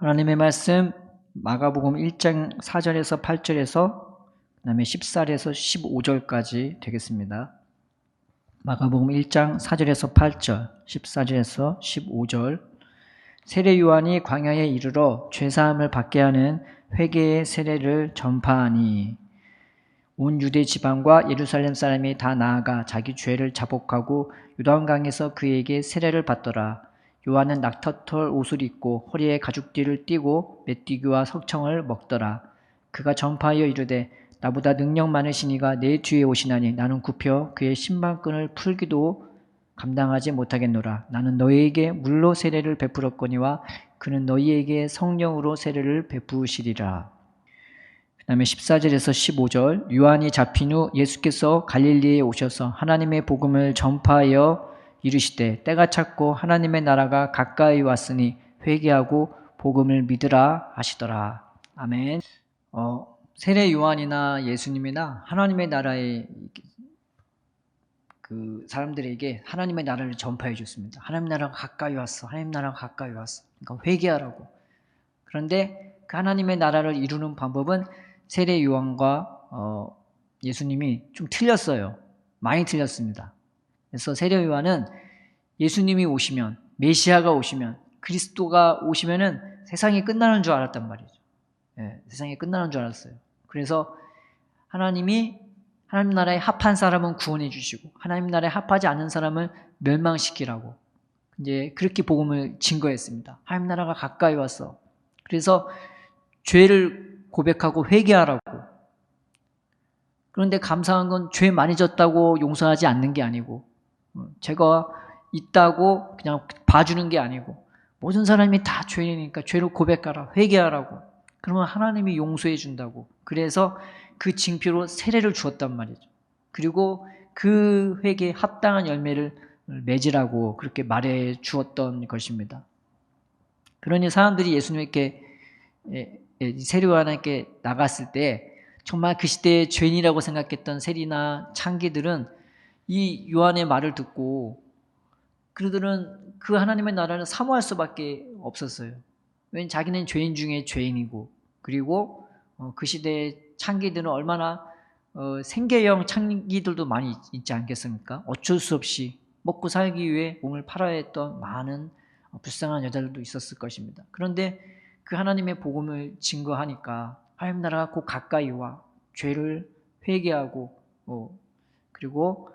하나님의 말씀 마가복음 1장 4절에서 8절에서 그 다음에 14절에서 15절까지 되겠습니다. 마가복음 1장 4절에서 8절, 14절에서 15절. 세례 요한이 광야에 이르러 죄사함을 받게 하는 회개의 세례를 전파하니 온 유대 지방과 예루살렘 사람이 다 나아가 자기 죄를 자복하고 요단강에서 그에게 세례를 받더라. 요한은 낙타털 옷을 입고 허리에 가죽띠를 띠고 메뚜기와 석청을 먹더라. 그가 전파하여 이르되 나보다 능력 많으신 이가 내 뒤에 오시나니 나는 굽혀 그의 신발끈을 풀기도 감당하지 못하겠노라. 나는 너희에게 물로 세례를 베풀었거니와 그는 너희에게 성령으로 세례를 베푸시리라. 그 다음에 14절에서 15절. 요한이 잡힌 후 예수께서 갈릴리에 오셔서 하나님의 복음을 전파하여 이르시되 때가 찼고 하나님의 나라가 가까이 왔으니 회개하고 복음을 믿으라 하시더라. 아멘. 세례 요한이나 예수님이나 하나님의 나라의 그 사람들에게 하나님의 나라를 전파해 줬습니다. 하나님 나라가 가까이 왔어. 하나님 나라가 가까이 왔어. 그러니까 회개하라고. 그런데 그 하나님의 나라를 이루는 방법은 세례 요한과 예수님이 좀 틀렸어요. 많이 틀렸습니다. 그래서 세례 요한은 예수님이 오시면, 메시아가 오시면, 그리스도가 오시면은 세상이 끝나는 줄 알았단 말이죠. 예, 세상이 끝나는 줄 알았어요. 그래서 하나님이 하나님 나라에 합한 사람은 구원해 주시고 하나님 나라에 합하지 않은 사람을 멸망시키라고 이제 그렇게 복음을 증거했습니다. 하나님 나라가 가까이 왔어. 그래서 죄를 고백하고 회개하라고. 그런데 감사한 건 죄 많이 졌다고 용서하지 않는 게 아니고 죄가 있다고 그냥 봐주는 게 아니고 모든 사람이 다 죄인이니까 죄를 고백하라, 회개하라고. 그러면 하나님이 용서해 준다고. 그래서 그 징표로 세례를 주었단 말이죠. 그리고 그 회개에 합당한 열매를 맺으라고 그렇게 말해 주었던 것입니다. 그러니 사람들이 예수님께 세례 요한에게 나갔을 때 정말 그 시대의 죄인이라고 생각했던 세리나 창기들은 이 요한의 말을 듣고 그들은 그 하나님의 나라를 사모할 수밖에 없었어요. 왜냐하면 자기는 죄인 중에 죄인이고 그리고 그 시대의 창기들은 얼마나 생계형 창기들도 많이 있지 않겠습니까? 어쩔 수 없이 먹고 살기 위해 몸을 팔아야 했던 많은 불쌍한 여자들도 있었을 것입니다. 그런데 그 하나님의 복음을 증거하니까 하나님 나라가 곧 가까이 와 죄를 회개하고 그리고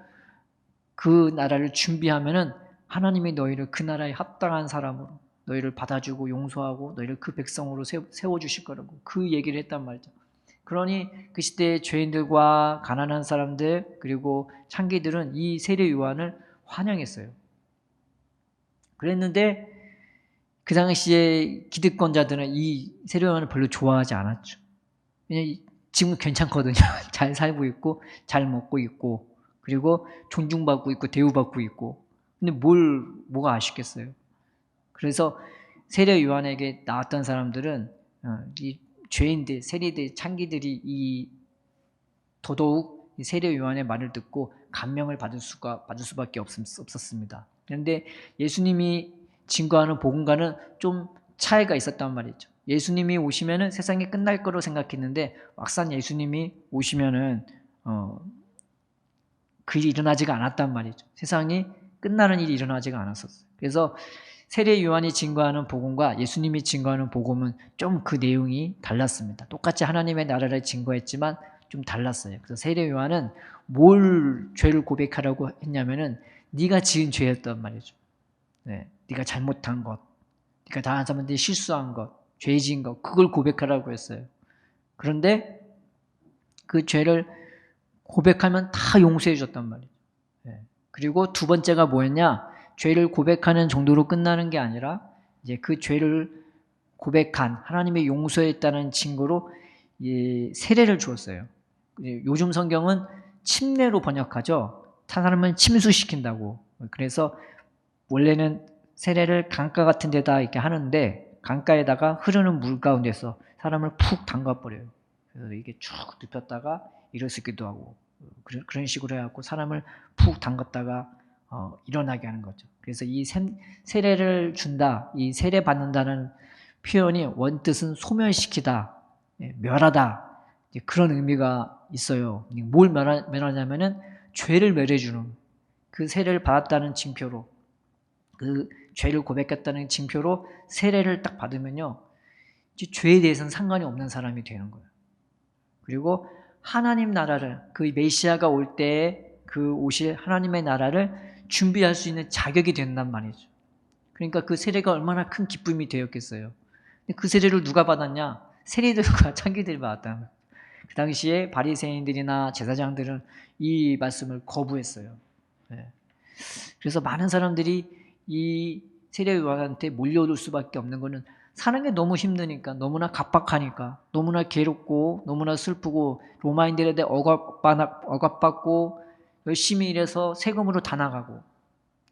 그 나라를 준비하면은 하나님이 너희를 그 나라에 합당한 사람으로 너희를 받아주고 용서하고 너희를 그 백성으로 세워주실 거라고 그 얘기를 했단 말이죠. 그러니 그 시대의 죄인들과 가난한 사람들 그리고 창기들은 이 세례 요한을 환영했어요. 그랬는데 그 당시에 기득권자들은 이 세례 요한을 별로 좋아하지 않았죠. 왜냐면 지금 괜찮거든요. 잘 살고 있고 잘 먹고 있고 그리고 존중받고 있고 대우받고 있고 근데 뭐가 아쉽겠어요. 그래서 세례 요한에게 나왔던 사람들은 이 죄인들, 세리들, 창기들이 이 더더욱 이 세례 요한의 말을 듣고 감명을 받을 수밖에 없었습니다. 그런데 예수님이 증거하는 복음과는 좀 차이가 있었단 말이죠. 예수님이 오시면은 세상이 끝날 거로 생각했는데 막상 예수님이 오시면은 그 일이 일어나지가 않았단 말이죠. 세상이 끝나는 일이 일어나지가 않았었어요. 그래서 세례 요한이 증거하는 복음과 예수님이 증거하는 복음은 좀 그 내용이 달랐습니다. 똑같이 하나님의 나라를 증거했지만 좀 달랐어요. 그래서 세례 요한은 뭘 죄를 고백하라고 했냐면은 네가 지은 죄였단 말이죠. 네, 네가 잘못한 것, 네가 다른 사람들이 실수한 것, 죄 지은 것, 그걸 고백하라고 했어요. 그런데 그 죄를 고백하면 다 용서해 줬단 말이에요. 네. 그리고 두 번째가 뭐였냐? 죄를 고백하는 정도로 끝나는 게 아니라 이제 그 죄를 고백한 하나님의 용서했다는 증거로 세례를 주었어요. 요즘 성경은 침례로 번역하죠. 사람을 침수시킨다고. 그래서 원래는 세례를 강가 같은 데다 이렇게 하는데 강가에다가 흐르는 물 가운데서 사람을 푹 담가버려요. 그래서 이게 쭉 눕혔다가 일어서기도 하고 그런 식으로 해갖고 사람을 푹 담갔다가 일어나게 하는 거죠. 그래서 이 세례를 준다, 이 세례 받는다는 표현이 원뜻은 소멸시키다, 멸하다, 그런 의미가 있어요. 뭘 멸하냐면은 죄를 멸해주는, 그 세례를 받았다는 징표로, 그 죄를 고백했다는 징표로 세례를 딱 받으면요, 이제 죄에 대해서는 상관이 없는 사람이 되는 거예요. 그리고 하나님 나라를, 그 메시아가 올 때에 그 오실 하나님의 나라를 준비할 수 있는 자격이 된단 말이죠. 그러니까 그 세례가 얼마나 큰 기쁨이 되었겠어요. 근데 그 세례를 누가 받았냐? 세리들과 창기들이 받았다. 그 당시에 바리새인들이나 제사장들은 이 말씀을 거부했어요. 그래서 많은 사람들이 이 세례 요한한테 몰려들 수밖에 없는 거는 사는 게 너무 힘드니까, 너무나 각박하니까, 너무나 괴롭고 너무나 슬프고 로마인들에 대해 억압받고 열심히 일해서 세금으로 다 나가고,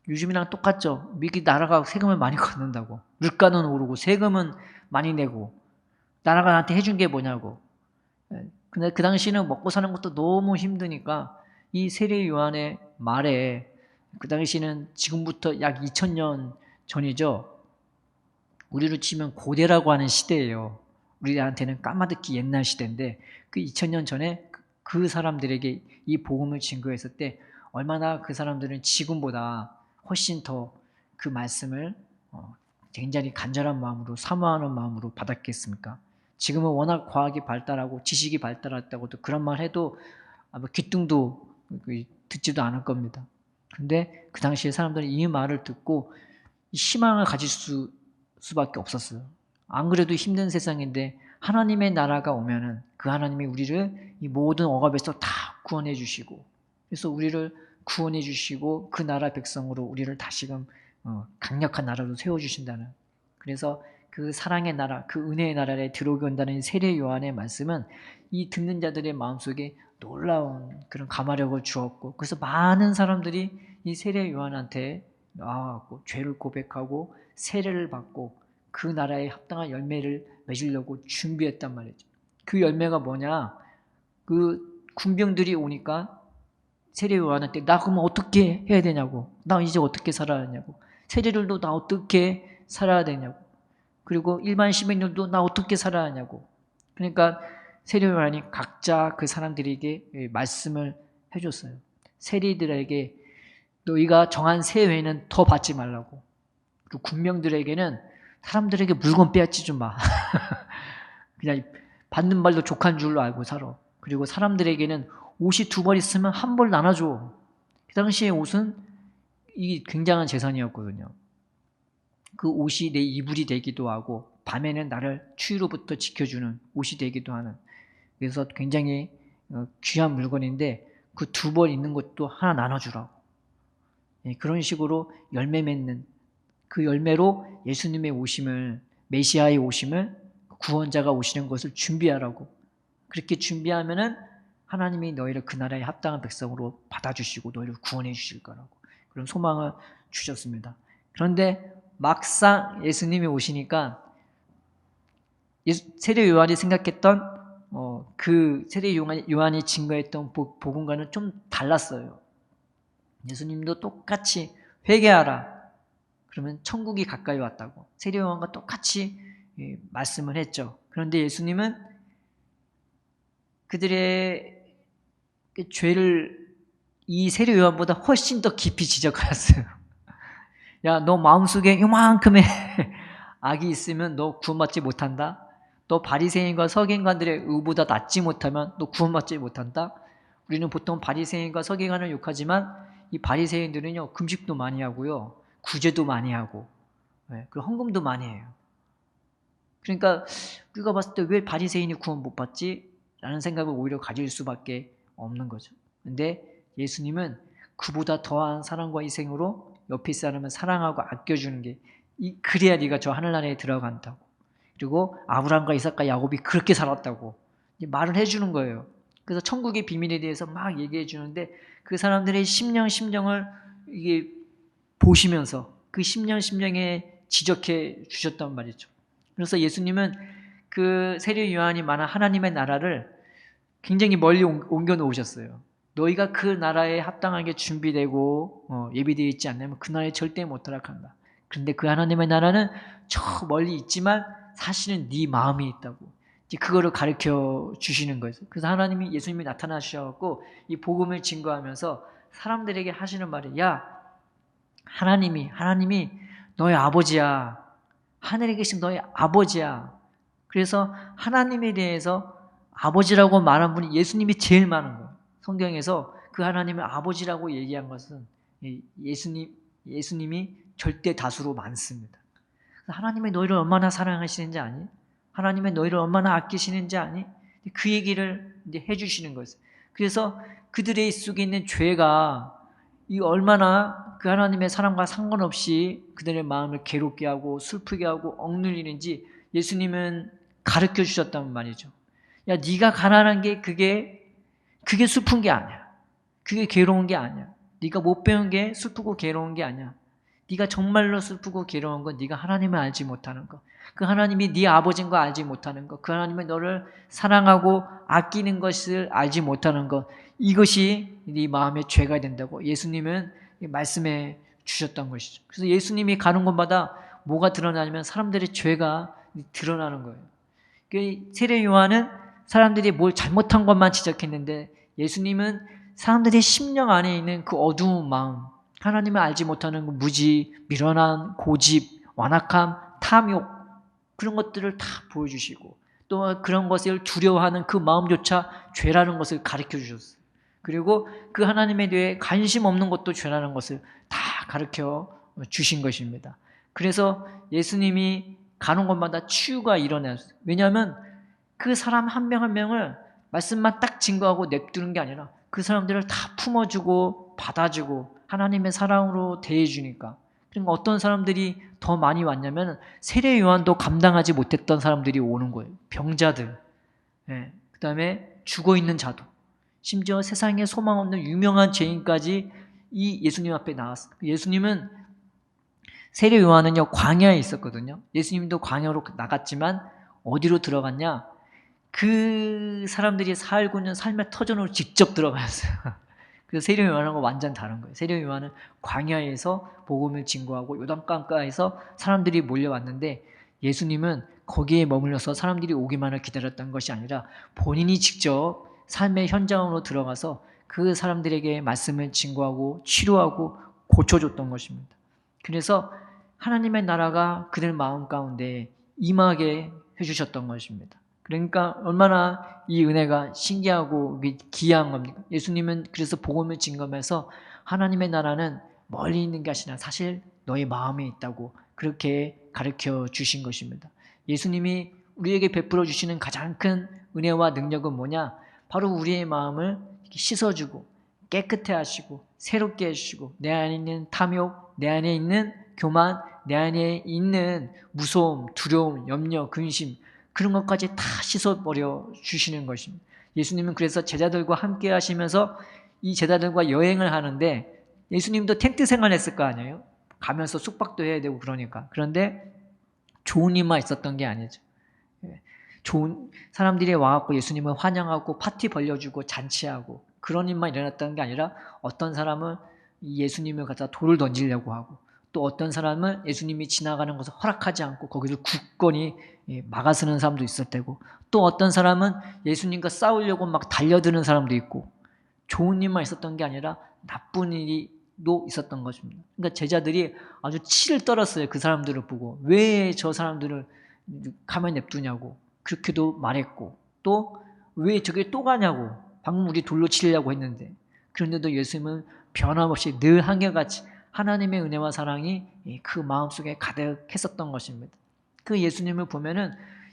요즘이랑 똑같죠. 미국 나라가 세금을 많이 걷는다고, 물가는 오르고 세금은 많이 내고 나라가 나한테 해준 게 뭐냐고. 근데 그 당시는 먹고 사는 것도 너무 힘드니까 이 세례 요한의 말에, 그 당시는 지금부터 약 2000년 전이죠. 우리로 치면 고대라고 하는 시대예요. 우리한테는 까마득히 옛날 시대인데, 그 2000년 전에 그 사람들에게 이 복음을 증거했을 때 얼마나 그 사람들은 지금보다 훨씬 더 그 말씀을 굉장히 간절한 마음으로, 사모하는 마음으로 받았겠습니까? 지금은 워낙 과학이 발달하고 지식이 발달했다고도 그런 말 해도 아마 귀뚱도 듣지도 않을 겁니다. 근데 그 당시에 사람들은 이 말을 듣고 희망을 가질 수밖에 없었어요. 안 그래도 힘든 세상인데 하나님의 나라가 오면은 그 하나님이 우리를 이 모든 억압에서 다 구원해 주시고, 그래서 우리를 구원해 주시고 그 나라 백성으로 우리를 다시금 강력한 나라로 세워주신다는, 그래서 그 사랑의 나라, 그 은혜의 나라에 들어오게 온다는 세례 요한의 말씀은 이 듣는 자들의 마음속에 놀라운 그런 감화력을 주었고, 그래서 많은 사람들이 이 세례 요한한테 나와갖고 죄를 고백하고 세례를 받고 그 나라에 합당한 열매를 맺으려고 준비했단 말이죠. 그 열매가 뭐냐? 그 군병들이 오니까 세례 요한한테 나 그러면 어떻게 해야 되냐고, 나 이제 어떻게 살아야 되냐고, 세례들도 나 어떻게 살아야 되냐고, 그리고 일반 시민들도 나 어떻게 살아야 하냐고. 그러니까 세례 요한이 각자 그 사람들에게 말씀을 해줬어요. 세리들에게 너희가 정한 세회는 더 받지 말라고. 그리고 군병들에게는 사람들에게 물건 빼앗지 좀 마. 그냥 받는 말도 족한 줄로 알고 살아. 그리고 사람들에게는 옷이 2벌 있으면 1벌 나눠줘. 그 당시에 옷은 이 굉장한 재산이었거든요. 그 옷이 내 이불이 되기도 하고 밤에는 나를 추위로부터 지켜주는 옷이 되기도 하는, 그래서 굉장히 귀한 물건인데 그 2벌 있는 것도 하나 나눠주라고. 그런 식으로 열매 맺는, 그 열매로 예수님의 오심을, 메시아의 오심을, 구원자가 오시는 것을 준비하라고. 그렇게 준비하면은 하나님이 너희를 그 나라의 합당한 백성으로 받아주시고 너희를 구원해 주실 거라고 그런 소망을 주셨습니다. 그런데 막상 예수님이 오시니까 세례 요한이 생각했던 그 세례 요한이 증거했던 복음과는 좀 달랐어요. 예수님도 똑같이 회개하라, 그러면 천국이 가까이 왔다고 세례 요한과 똑같이 말씀을 했죠. 그런데 예수님은 그들의 죄를 이 세례 요한보다 훨씬 더 깊이 지적하였어요. 야, 너 마음속에 요만큼의 악이 있으면 너 구원받지 못한다. 너 바리새인과 서기관들의 의보다 낫지 못하면 너 구원받지 못한다. 우리는 보통 바리새인과 서기관을 욕하지만 이 바리새인들은요, 금식도 많이 하고요, 구제도 많이 하고, 그리고 헌금도 많이 해요. 그러니까 우리가 봤을 때 왜 바리새인이 구원 못 받지? 라는 생각을 오히려 가질 수밖에 없는 거죠. 근데 예수님은 그보다 더한 사랑과 희생으로 옆에 사람을 사랑하고 아껴주는 게, 그래야 네가 저 하늘나라에 들어간다고. 그리고 아브라함과 이삭과 야곱이 그렇게 살았다고 말을 해주는 거예요. 그래서 천국의 비밀에 대해서 막 얘기해 주는데 그 사람들의 심령을 이게 보시면서 그 심령에 지적해 주셨단 말이죠. 그래서 예수님은 그 세례 요한이 말한 하나님의 나라를 굉장히 멀리 옮겨 놓으셨어요. 너희가 그 나라에 합당하게 준비되고 예비되어 있지 않으면 그 나라에 절대 못 들어간다. 그런데 그 하나님의 나라는 저 멀리 있지만 사실은 네 마음이 있다고. 이제 그거를 가르쳐 주시는 거예요. 그래서 예수님이 나타나셔갖고 이 복음을 증거하면서 사람들에게 하시는 말이, 야, 하나님이 너의 아버지야. 하늘에 계신 너의 아버지야. 그래서 하나님에 대해서 아버지라고 말한 분이 예수님이 제일 많은 거예요. 성경에서 그 하나님을 아버지라고 얘기한 것은 예수님이 절대 다수로 많습니다. 하나님의 너희를 얼마나 사랑하시는지 아니? 하나님의 너희를 얼마나 아끼시는지 아니? 그 얘기를 이제 해주시는 거예요. 그래서 그들의 속에 있는 죄가 이 얼마나 그 하나님의 사랑과 상관없이 그들의 마음을 괴롭게 하고 슬프게 하고 억눌리는지 예수님은 가르쳐 주셨단 말이죠. 야, 네가 가난한 게 그게 슬픈 게 아니야. 그게 괴로운 게 아니야. 네가 못 배운 게 슬프고 괴로운 게 아니야. 네가 정말로 슬프고 괴로운 건 네가 하나님을 알지 못하는 거. 그 하나님이 네 아버지인 거 알지 못하는 거. 그 하나님이 너를 사랑하고 아끼는 것을 알지 못하는 것. 이것이 네 마음의 죄가 된다고 예수님은 말씀해 주셨던 것이죠. 그래서 예수님이 가는 곳마다 뭐가 드러나냐면 사람들의 죄가 드러나는 거예요. 세례 요한은 사람들이 뭘 잘못한 것만 지적했는데 예수님은 사람들의 심령 안에 있는 그 어두운 마음, 하나님을 알지 못하는 그 무지, 미련한, 고집, 완악함, 탐욕, 그런 것들을 다 보여주시고 또 그런 것을 두려워하는 그 마음조차 죄라는 것을 가르쳐 주셨어요. 그리고 그 하나님에 대해 관심 없는 것도 죄라는 것을 다 가르쳐 주신 것입니다. 그래서 예수님이 가는 곳마다 치유가 일어났어요. 왜냐하면 그 사람 한 명 한 명을 말씀만 딱 증거하고 냅두는 게 아니라 그 사람들을 다 품어주고 받아주고 하나님의 사랑으로 대해주니까. 그러니까 어떤 사람들이 더 많이 왔냐면 세례 요한도 감당하지 못했던 사람들이 오는 거예요. 병자들, 그 다음에 죽어있는 자도, 심지어 세상에 소망 없는 유명한 죄인까지 이 예수님 앞에 나왔어요. 예수님은 세례 요한은요 광야에 있었거든요. 예수님도 광야로 나갔지만 어디로 들어갔냐? 그 사람들이 살고 있는 삶의 터전으로 직접 들어갔어요. 그래서 세례 요한하고 완전 다른 거예요. 세례 요한은 광야에서 복음을 증거하고 요단강가에서 사람들이 몰려왔는데 예수님은 거기에 머물러서 사람들이 오기만을 기다렸던 것이 아니라 본인이 직접 삶의 현장으로 들어가서 그 사람들에게 말씀을 증거하고 치료하고 고쳐줬던 것입니다. 그래서 하나님의 나라가 그들 마음 가운데 임하게 해주셨던 것입니다. 그러니까 얼마나 이 은혜가 신기하고 귀한 겁니까? 예수님은 그래서 복음을 증거하면서 하나님의 나라는 멀리 있는 것이 아니라 사실 너의 마음에 있다고 그렇게 가르쳐 주신 것입니다. 예수님이 우리에게 베풀어 주시는 가장 큰 은혜와 능력은 뭐냐? 바로 우리의 마음을 씻어주고 깨끗해 하시고 새롭게 해주시고 내 안에 있는 탐욕, 내 안에 있는 교만, 내 안에 있는 무서움, 두려움, 염려, 근심 그런 것까지 다 씻어버려 주시는 것입니다. 예수님은 그래서 제자들과 함께 하시면서 이 제자들과 여행을 하는데 예수님도 텐트 생활했을 거 아니에요? 가면서 숙박도 해야 되고 그러니까. 그런데 좋은 일만 있었던 게 아니죠. 좋은 사람들이 와갖고 예수님을 환영하고 파티 벌려주고 잔치하고 그런 일만 일어났다는 게 아니라 어떤 사람은 예수님을 갖다 돌을 던지려고 하고 또 어떤 사람은 예수님이 지나가는 것을 허락하지 않고 거기를 굳건히 막아서는 사람도 있을 테고 또 어떤 사람은 예수님과 싸우려고 막 달려드는 사람도 있고 좋은 일만 있었던 게 아니라 나쁜 일도 있었던 것입니다. 그러니까 제자들이 아주 치를 떨었어요. 그 사람들을 보고 왜 저 사람들을 가만히 냅두냐고 그렇게도 말했고 또 왜 저게 또 가냐고 방금 우리 돌로 치려고 했는데 그런데도 예수님은 변함없이 늘 한결같이 하나님의 은혜와 사랑이 그 마음속에 가득했었던 것입니다. 그 예수님을 보면은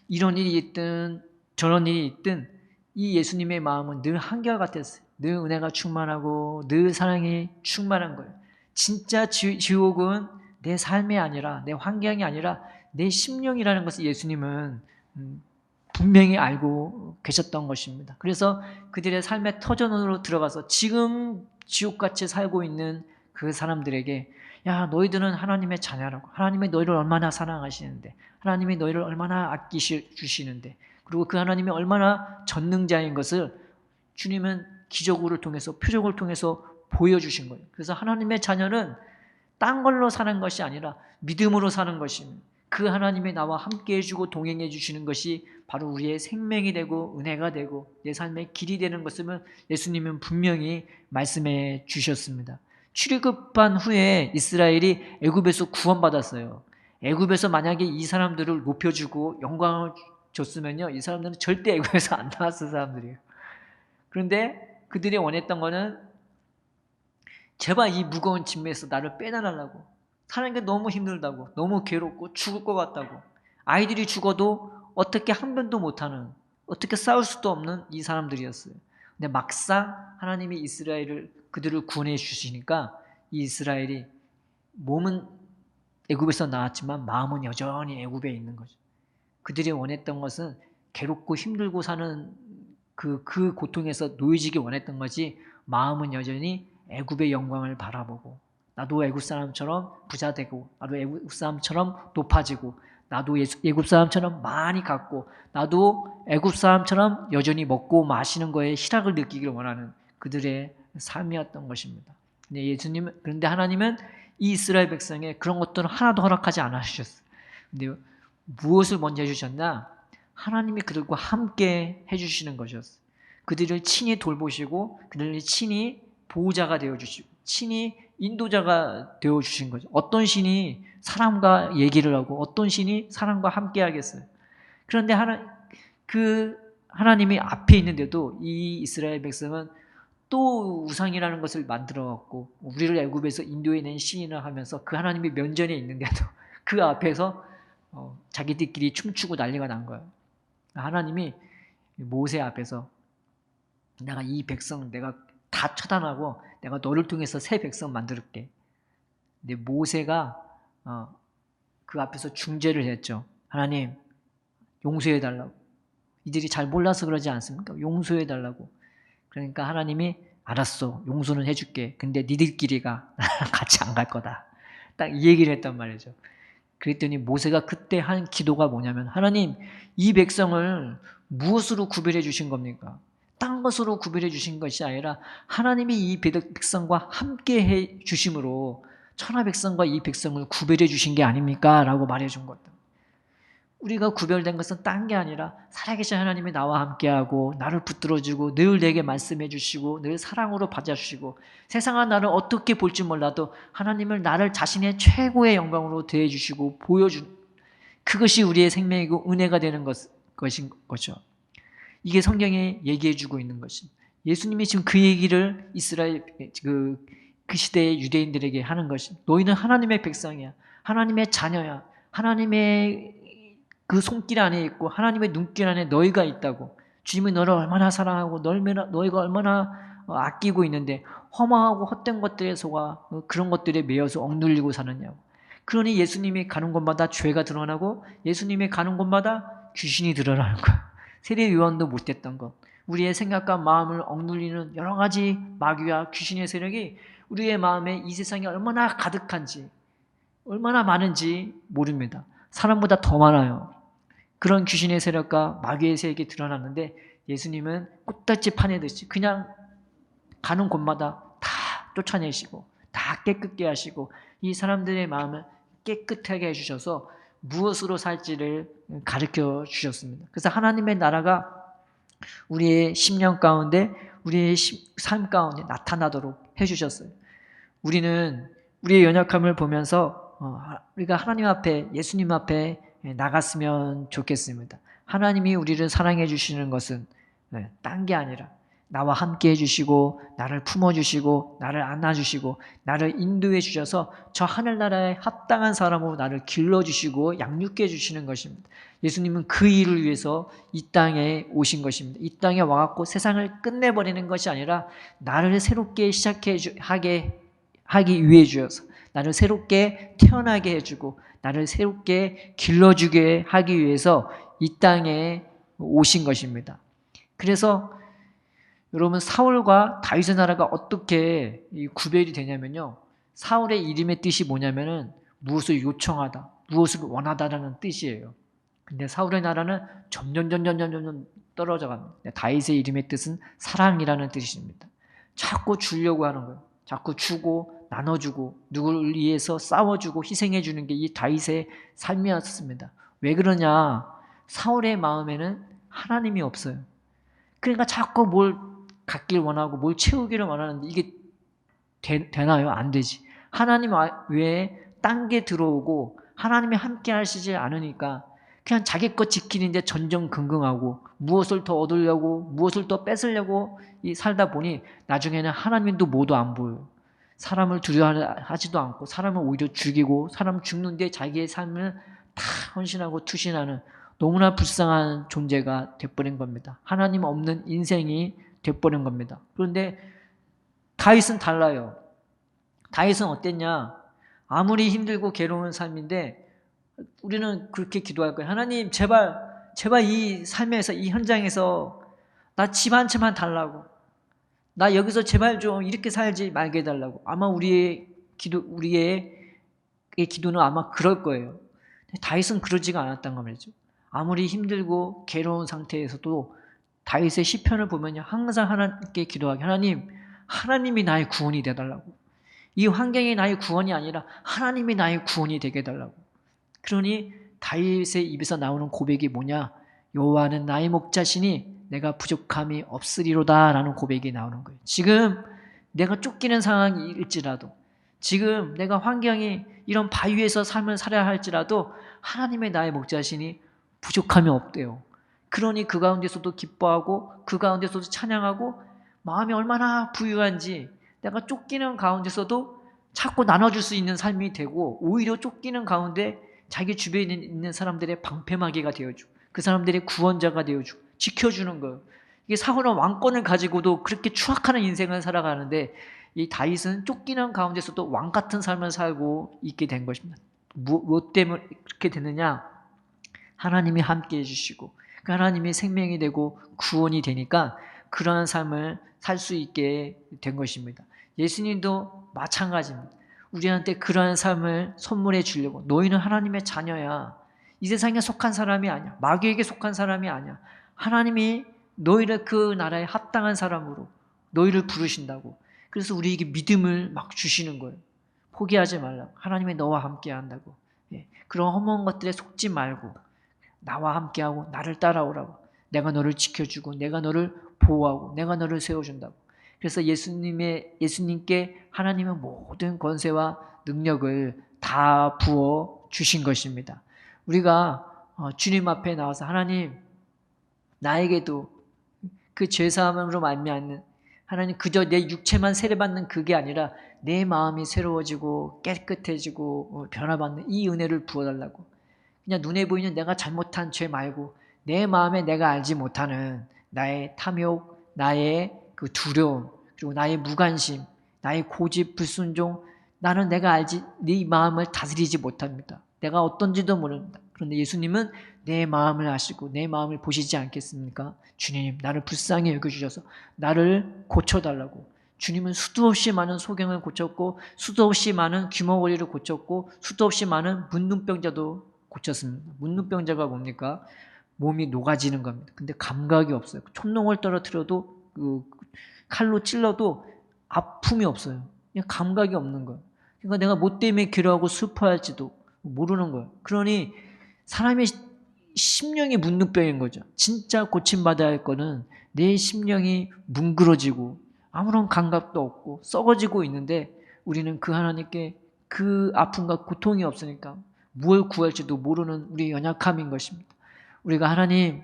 이런 일이 있든 저런 일이 있든 이 예수님의 마음은 늘 한결같았어요. 늘 은혜가 충만하고 늘 사랑이 충만한 거예요. 진짜 지옥은 내 삶이 아니라 내 환경이 아니라 내 심령이라는 것을 예수님은 분명히 알고 계셨던 것입니다. 그래서 그들의 삶의 터전으로 들어가서 지금 지옥같이 살고 있는 그 사람들에게 야 너희들은 하나님의 자녀라고 하나님이 너희를 얼마나 사랑하시는데 하나님이 너희를 얼마나 아끼주시는데 그리고 그 하나님이 얼마나 전능자인 것을 주님은 기적을 통해서 표적을 통해서 보여주신 거예요. 그래서 하나님의 자녀는 딴 걸로 사는 것이 아니라 믿음으로 사는 것입니다. 그 하나님이 나와 함께 해주고 동행해 주시는 것이 바로 우리의 생명이 되고 은혜가 되고 내 삶의 길이 되는 것을 예수님은 분명히 말씀해 주셨습니다. 출애굽한 후에 이스라엘이 애굽에서 구원받았어요. 애굽에서 만약에 이 사람들을 높여주고 영광을 줬으면요, 이 사람들은 절대 애굽에서 안 나왔을 사람들이에요. 그런데 그들이 원했던 거는 제발 이 무거운 짐에서 나를 빼내달라고. 사는 게 너무 힘들다고, 너무 괴롭고 죽을 것 같다고, 아이들이 죽어도 어떻게 한 번도 못하는, 어떻게 싸울 수도 없는 이 사람들이었어요. 근데 막상 하나님이 그들을 구원해 주시니까 이 이스라엘이 몸은 애굽에서 나왔지만 마음은 여전히 애굽에 있는 거죠. 그들이 원했던 것은 괴롭고 힘들고 사는 그 고통에서 놓여지기 원했던 거지, 마음은 여전히 애굽의 영광을 바라보고 나도 애굽 사람처럼 부자 되고 나도 애굽 사람처럼 높아지고 나도 애굽 사람처럼 많이 갖고 나도 애굽 사람처럼 여전히 먹고 마시는 거에 희락을 느끼기를 원하는 그들의 삶이었던 것입니다. 그런데 하나님은 이 이스라엘 백성에 그런 것들은 하나도 허락하지 않으셨어요. 근데 무엇을 먼저 해주셨나? 하나님이 그들과 함께 해주시는 것이었어요. 그들을 친히 돌보시고 그들을 친히 보호자가 되어주시고 친히 인도자가 되어주신 거죠. 어떤 신이 사람과 얘기를 하고 어떤 신이 사람과 함께 하겠어요. 그런데 하나님이 앞에 있는데도 이 이스라엘 백성은 또 우상이라는 것을 만들어갖고 우리를 애굽에서 인도해낸 신이라 하면서 그 하나님이 면전에 있는데도 그 앞에서 자기들끼리 춤추고 난리가 난 거예요. 하나님이 모세 앞에서 내가 이 백성 내가 다 처단하고 내가 너를 통해서 새 백성 만들게. 근데 모세가 그 앞에서 중재를 했죠. 하나님 용서해달라고. 이들이 잘 몰라서 그러지 않습니까? 용서해달라고. 그러니까 하나님이 알았어, 용서는 해줄게. 근데 니들끼리가 같이 안 갈 거다. 딱 이 얘기를 했단 말이죠. 그랬더니 모세가 그때 한 기도가 뭐냐면, 하나님 이 백성을 무엇으로 구별해 주신 겁니까? 딴 것으로 구별해 주신 것이 아니라 하나님이 이 백성과 함께 해 주심으로 천하 백성과 이 백성을 구별해 주신 게 아닙니까? 라고 말해 준 거다. 우리가 구별된 것은 딴 게 아니라 살아계신 하나님이 나와 함께하고 나를 붙들어주고 늘 내게 말씀해 주시고 늘 사랑으로 받아주시고 세상은 나를 어떻게 볼지 몰라도 하나님을 나를 자신의 최고의 영광으로 대해주시고 보여준, 그것이 우리의 생명이고 은혜가 되는 것인 거죠. 이게 성경에 얘기해 주고 있는 것입니다. 예수님이 지금 그 얘기를 이스라엘 그 시대의 유대인들에게 하는 것입니다. 너희는 하나님의 백성이야. 하나님의 자녀야. 하나님의 그 손길 안에 있고 하나님의 눈길 안에 너희가 있다고. 주님이 너를 얼마나 사랑하고 너희가 얼마나 아끼고 있는데 허망하고 헛된 것들에 속아 그런 것들에 매여서 억눌리고 사느냐고. 그러니 예수님이 가는 곳마다 죄가 드러나고 예수님이 가는 곳마다 귀신이 드러나는 거야. 세례 요한도 못했던 것, 우리의 생각과 마음을 억눌리는 여러 가지 마귀와 귀신의 세력이 우리의 마음에 이 세상에 얼마나 가득한지, 얼마나 많은지 모릅니다. 사람보다 더 많아요. 그런 귀신의 세력과 마귀의 세력이 드러났는데 예수님은 꽃다치 파내듯이 그냥 가는 곳마다 다 쫓아내시고 다 깨끗게 하시고 이 사람들의 마음을 깨끗하게 해주셔서 무엇으로 살지를 가르쳐 주셨습니다. 그래서 하나님의 나라가 우리의 심령 가운데 우리의 삶 가운데 나타나도록 해주셨어요. 우리는 우리의 연약함을 보면서 우리가 하나님 앞에, 예수님 앞에 나갔으면 좋겠습니다. 하나님이 우리를 사랑해 주시는 것은 딴 게 아니라 나와 함께 해주시고 나를 품어주시고 나를 안아주시고 나를 인도해 주셔서 저 하늘나라에 합당한 사람으로 나를 길러주시고 양육해 주시는 것입니다. 예수님은 그 일을 위해서 이 땅에 오신 것입니다. 이 땅에 와갖고 세상을 끝내버리는 것이 아니라 나를 새롭게 하기 위해 주셔서 나를 새롭게 태어나게 해주고 나를 새롭게 길러주게 하기 위해서 이 땅에 오신 것입니다. 그래서 여러분, 사울과 다윗의 나라가 어떻게 구별이 되냐면요, 사울의 이름의 뜻이 뭐냐면은 무엇을 요청하다, 무엇을 원하다라는 뜻이에요. 근데 사울의 나라는 점점 떨어져 갑니다. 다윗의 이름의 뜻은 사랑이라는 뜻입니다. 자꾸 주려고 하는 거예요. 자꾸 주고 나눠주고 누구를 위해서 싸워주고 희생해주는 게 이 다윗의 삶이었습니다. 왜 그러냐? 사울의 마음에는 하나님이 없어요. 그러니까 자꾸 뭘 갖길 원하고 뭘 채우기를 원하는데 이게 되나요? 안 되지. 하나님 외에 딴 게 들어오고 하나님이 함께 하시지 않으니까 그냥 자기 것 지키는데 전전긍긍하고 무엇을 더 얻으려고 무엇을 더 뺏으려고 살다 보니 나중에는 하나님도 모두 안 보여요. 사람을 두려워하지도 않고 사람을 오히려 죽이고 사람 죽는데 자기의 삶을 다 헌신하고 투신하는 너무나 불쌍한 존재가 돼버린 겁니다. 하나님 없는 인생이 돼버린 겁니다. 그런데 다윗은 달라요. 다윗은 어땠냐? 아무리 힘들고 괴로운 삶인데 우리는 그렇게 기도할 거예요. 하나님 제발 이 삶에서 이 현장에서 나 집 한 채만 달라고. 나 여기서 제발 좀 이렇게 살지 말게 해달라고. 아마 우리의 기도는 아마 그럴 거예요. 다윗은 그러지가 않았단 말이죠. 아무리 힘들고 괴로운 상태에서도 다윗의 시편을 보면 항상 하나님께 기도하게. 하나님이 나의 구원이 되달라고. 이 환경이 나의 구원이 아니라 하나님이 나의 구원이 되게 해달라고. 그러니 다윗의 입에서 나오는 고백이 뭐냐? 여호와는 나의 목자시니 내가 부족함이 없으리로다 라는 고백이 나오는 거예요. 지금 내가 쫓기는 상황일지라도, 지금 내가 환경이 이런 바위에서 삶을 살아야 할지라도 하나님의 나의 목자시니 부족함이 없대요. 그러니 그 가운데서도 기뻐하고 그 가운데서도 찬양하고 마음이 얼마나 부유한지, 내가 쫓기는 가운데서도 자꾸 나눠줄 수 있는 삶이 되고 오히려 쫓기는 가운데 자기 주변에 있는 사람들의 방패막이가 되어주고 그 사람들의 구원자가 되어주고 지켜주는 거예요. 이게 사울은 왕권을 가지고도 그렇게 추악하는 인생을 살아가는데 이 다윗은 쫓기는 가운데서도 왕 같은 삶을 살고 있게 된 것입니다. 무엇 때문에 그렇게 됐느냐? 하나님이 함께 해주시고 그 하나님이 생명이 되고 구원이 되니까 그러한 삶을 살 수 있게 된 것입니다. 예수님도 마찬가지입니다. 우리한테 그러한 삶을 선물해 주려고. 너희는 하나님의 자녀야. 이 세상에 속한 사람이 아니야. 마귀에게 속한 사람이 아니야. 하나님이 너희를 그 나라에 합당한 사람으로 너희를 부르신다고. 그래서 우리에게 믿음을 막 주시는 거예요. 포기하지 말라고. 하나님이 너와 함께 한다고. 그런 허무한 것들에 속지 말고 나와 함께하고 나를 따라오라고. 내가 너를 지켜주고 내가 너를 보호하고 내가 너를 세워준다고. 그래서 예수님께 하나님은 모든 권세와 능력을 다 부어 주신 것입니다. 우리가 주님 앞에 나와서 하나님, 나에게도 그 죄사함으로 말미암는, 하나님 그저 내 육체만 세례받는 그게 아니라 내 마음이 새로워지고 깨끗해지고 변화받는 이 은혜를 부어달라고. 그냥 눈에 보이는 내가 잘못한 죄 말고 내 마음에 내가 알지 못하는 나의 탐욕, 나의 그 두려움, 그리고 나의 무관심, 나의 고집, 불순종, 나는 내가 알지 네 마음을 다스리지 못합니다. 내가 어떤지도 모릅니다. 그런데 예수님은 내 마음을 아시고 내 마음을 보시지 않겠습니까? 주님, 나를 불쌍히 여겨주셔서 나를 고쳐달라고. 주님은 수도 없이 많은 소경을 고쳤고 수도 없이 많은 귀머거리를 고쳤고 수도 없이 많은 문둥병자도 고쳤습니다. 문둥병자가 뭡니까? 몸이 녹아지는 겁니다. 근데 감각이 없어요. 촛농을 떨어뜨려도 칼로 찔러도 아픔이 없어요. 그냥 감각이 없는 거예요. 그러니까 내가 뭐 때문에 괴로워하고 슬퍼할지도 모르는 거예요. 그러니 사람의 심령이 문둥병인 거죠. 진짜 고침받아야 할 거는 내 심령이 뭉그러지고 아무런 감각도 없고 썩어지고 있는데 우리는 그 하나님께 그 아픔과 고통이 없으니까 무엇을 구할지도 모르는 우리의 연약함인 것입니다. 우리가 하나님,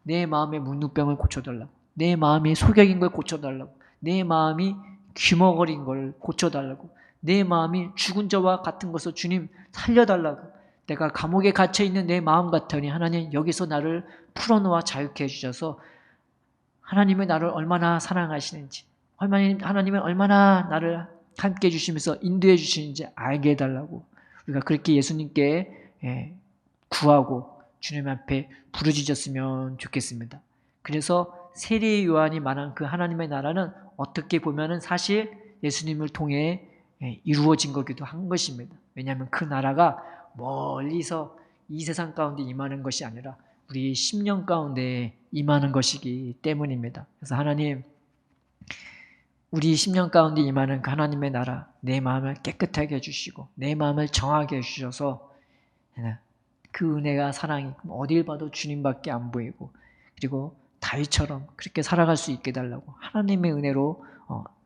내 마음의 문둥병을 고쳐달라고, 내 마음이 소경인 걸 고쳐달라고, 내 마음이 귀머거린 걸 고쳐달라고, 내 마음이 죽은 자와 같은 것을 주님 살려달라고. 내가 감옥에 갇혀있는 내 마음 같으니 하나님 여기서 나를 풀어놓아 자유케 해주셔서 하나님이 나를 얼마나 사랑하시는지, 하나님은 얼마나 나를 함께 해주시면서 인도해 주시는지 알게 해달라고. 우리가 그렇게 예수님께 구하고 주님 앞에 부르짖었으면 좋겠습니다. 그래서 세례 요한이 말한 그 하나님의 나라는 어떻게 보면은 사실 예수님을 통해 이루어진 거기도 한 것입니다. 왜냐하면 그 나라가 멀리서 이 세상 가운데 임하는 것이 아니라 우리 심령 가운데 임하는 것이기 때문입니다. 그래서 하나님, 우리 10년 가운데 임하는 그 하나님의 나라, 내 마음을 깨끗하게 해주시고 내 마음을 정하게 해주셔서 그 은혜가 사랑이 어딜 봐도 주님밖에 안 보이고, 그리고 다윗처럼 그렇게 살아갈 수 있게 해달라고, 하나님의 은혜로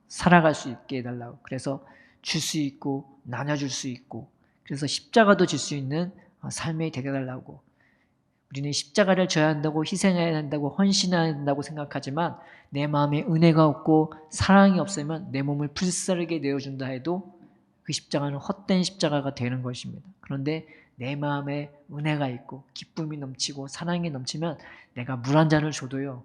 살아갈 수 있게 해달라고, 그래서 줄 수 있고 나눠줄 수 있고, 그래서 십자가도 질 수 있는 삶이 되게 해달라고. 우리는 십자가를 져야 한다고, 희생해야 한다고, 헌신해야 한다고 생각하지만 내 마음에 은혜가 없고 사랑이 없으면 내 몸을 불사르게 내어준다 해도 그 십자가는 헛된 십자가가 되는 것입니다. 그런데 내 마음에 은혜가 있고 기쁨이 넘치고 사랑이 넘치면 내가 물 한 잔을 줘도요,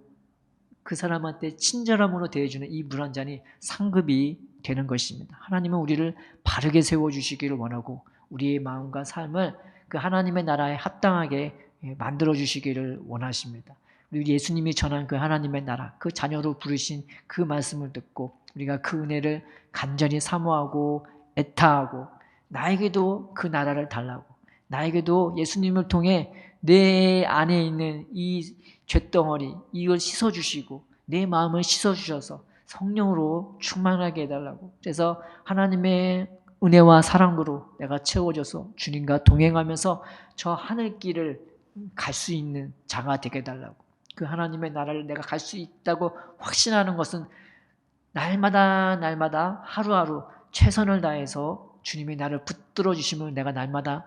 그 사람한테 친절함으로 대해주는 이 물 한 잔이 상급이 되는 것입니다. 하나님은 우리를 바르게 세워주시기를 원하고 우리의 마음과 삶을 그 하나님의 나라에 합당하게 만들어주시기를 원하십니다. 우리 예수님이 전한 그 하나님의 나라, 그 자녀로 부르신 그 말씀을 듣고 우리가 그 은혜를 간절히 사모하고 애타하고, 나에게도 그 나라를 달라고, 나에게도 예수님을 통해 내 안에 있는 이 쇳덩어리, 이걸 씻어주시고 내 마음을 씻어주셔서 성령으로 충만하게 해달라고. 그래서 하나님의 은혜와 사랑으로 내가 채워져서 주님과 동행하면서 저 하늘길을 갈 수 있는 자가 되게 해달라고. 그 하나님의 나라를 내가 갈 수 있다고 확신하는 것은 날마다 하루하루 최선을 다해서 주님이 나를 붙들어 주시면 내가 날마다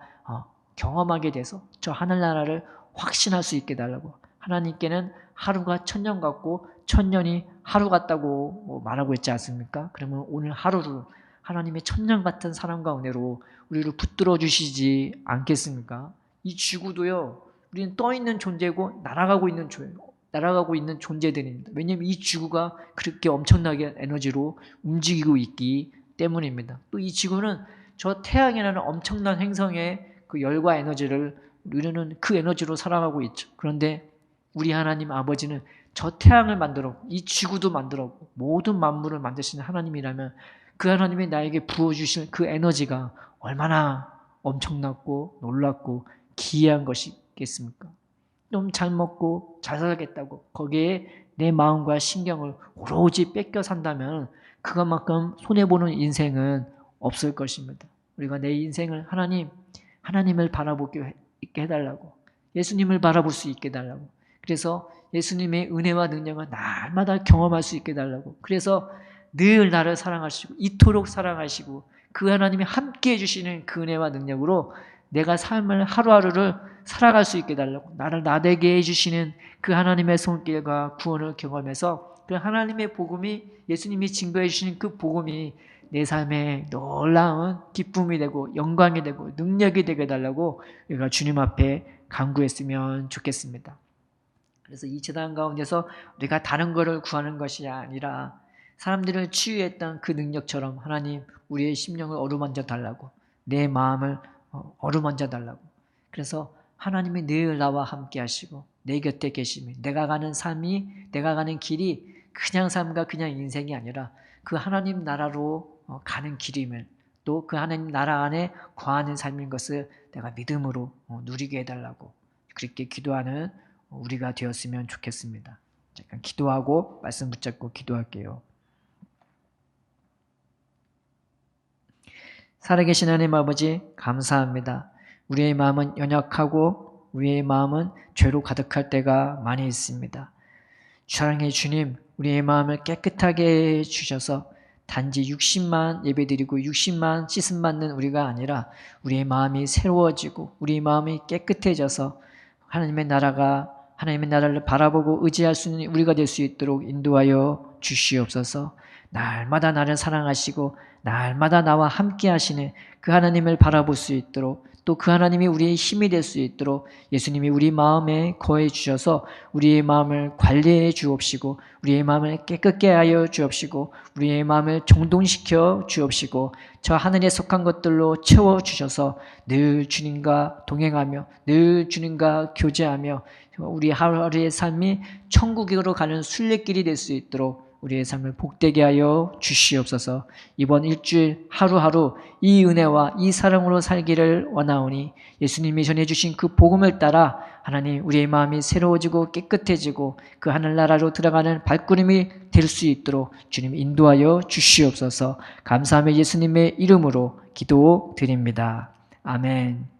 경험하게 돼서 저 하늘나라를 확신할 수 있게 해달라고. 하나님께는 하루가 천년 같고 천년이 하루 같다고 말하고 있지 않습니까? 그러면 오늘 하루를 하나님의 천년 같은 사랑과 은혜로 우리를 붙들어 주시지 않겠습니까? 이 지구도요, 우리는 떠 있는 존재고 날아가고 있는 존재들입니다. 왜냐하면 이 지구가 그렇게 엄청나게 에너지로 움직이고 있기 때문입니다. 또 이 지구는 저 태양이라는 엄청난 행성의 그 열과 에너지를 우리는 그 에너지로 살아가고 있죠. 그런데 우리 하나님 아버지는 저 태양을 만들었고 이 지구도 만들었고 모든 만물을 만드시는 하나님이라면 그 하나님이 나에게 부어주실 그 에너지가 얼마나 엄청났고 놀랍고 기이한 것이겠습니까? 좀 잘 먹고 잘 살겠다고 거기에 내 마음과 신경을 오로지 뺏겨 산다면 그것만큼 손해보는 인생은 없을 것입니다. 우리가 내 인생을 하나님을 바라보게 있게 해달라고, 예수님을 바라볼 수 있게 해달라고, 그래서 예수님의 은혜와 능력을 날마다 경험할 수 있게 해달라고, 그래서 늘 나를 사랑하시고 이토록 사랑하시고 그 하나님이 함께해 주시는 그 은혜와 능력으로 내가 삶을 하루하루를 살아갈 수 있게 해달라고, 나를 나되게 해주시는 그 하나님의 손길과 구원을 경험해서 그 하나님의 복음이, 예수님이 증거해 주시는 그 복음이 내 삶에 놀라운 기쁨이 되고 영광이 되고 능력이 되게 해달라고 우리가 주님 앞에 간구했으면 좋겠습니다. 그래서 이 재단 가운데서 우리가 다른 것을 구하는 것이 아니라 사람들을 치유했던 그 능력처럼 하나님 우리의 심령을 어루만져 달라고, 내 마음을 어루만져 달라고. 그래서 하나님이 늘 나와 함께 하시고 내 곁에 계시며 내가 가는 삶이, 내가 가는 길이 그냥 삶과 그냥 인생이 아니라 그 하나님 나라로 가는 길임을, 또 그 하나님 나라 안에 거하는 삶인 것을 내가 믿음으로 누리게 해달라고 그렇게 기도하는 우리가 되었으면 좋겠습니다. 잠깐 기도하고 말씀 붙잡고 기도할게요. 살아계신 하나님 아버지 감사합니다. 우리의 마음은 연약하고 우리의 마음은 죄로 가득할 때가 많이 있습니다. 사랑의 주님, 우리의 마음을 깨끗하게 해주셔서 단지 60만 예배드리고 60만 씻음받는 우리가 아니라 우리의 마음이 새로워지고 우리의 마음이 깨끗해져서 하나님의 나라를 바라보고 의지할 수 있는 우리가 될 수 있도록 인도하여 주시옵소서. 날마다 나를 사랑하시고 날마다 나와 함께 하시는 그 하나님을 바라볼 수 있도록, 또 그 하나님이 우리의 힘이 될 수 있도록 예수님이 우리 마음에 거해 주셔서 우리의 마음을 관리해 주옵시고 우리의 마음을 깨끗게 하여 주옵시고 우리의 마음을 정돈시켜 주옵시고 저 하늘에 속한 것들로 채워 주셔서 늘 주님과 동행하며 늘 주님과 교제하며 우리 하루하루의 삶이 천국으로 가는 순례길이 될 수 있도록 우리의 삶을 복되게 하여 주시옵소서. 이번 일주일 하루하루 이 은혜와 이 사랑으로 살기를 원하오니 예수님이 전해주신 그 복음을 따라 하나님 우리의 마음이 새로워지고 깨끗해지고 그 하늘나라로 들어가는 발걸음이 될 수 있도록 주님 인도하여 주시옵소서. 감사하며 예수님의 이름으로 기도드립니다. 아멘.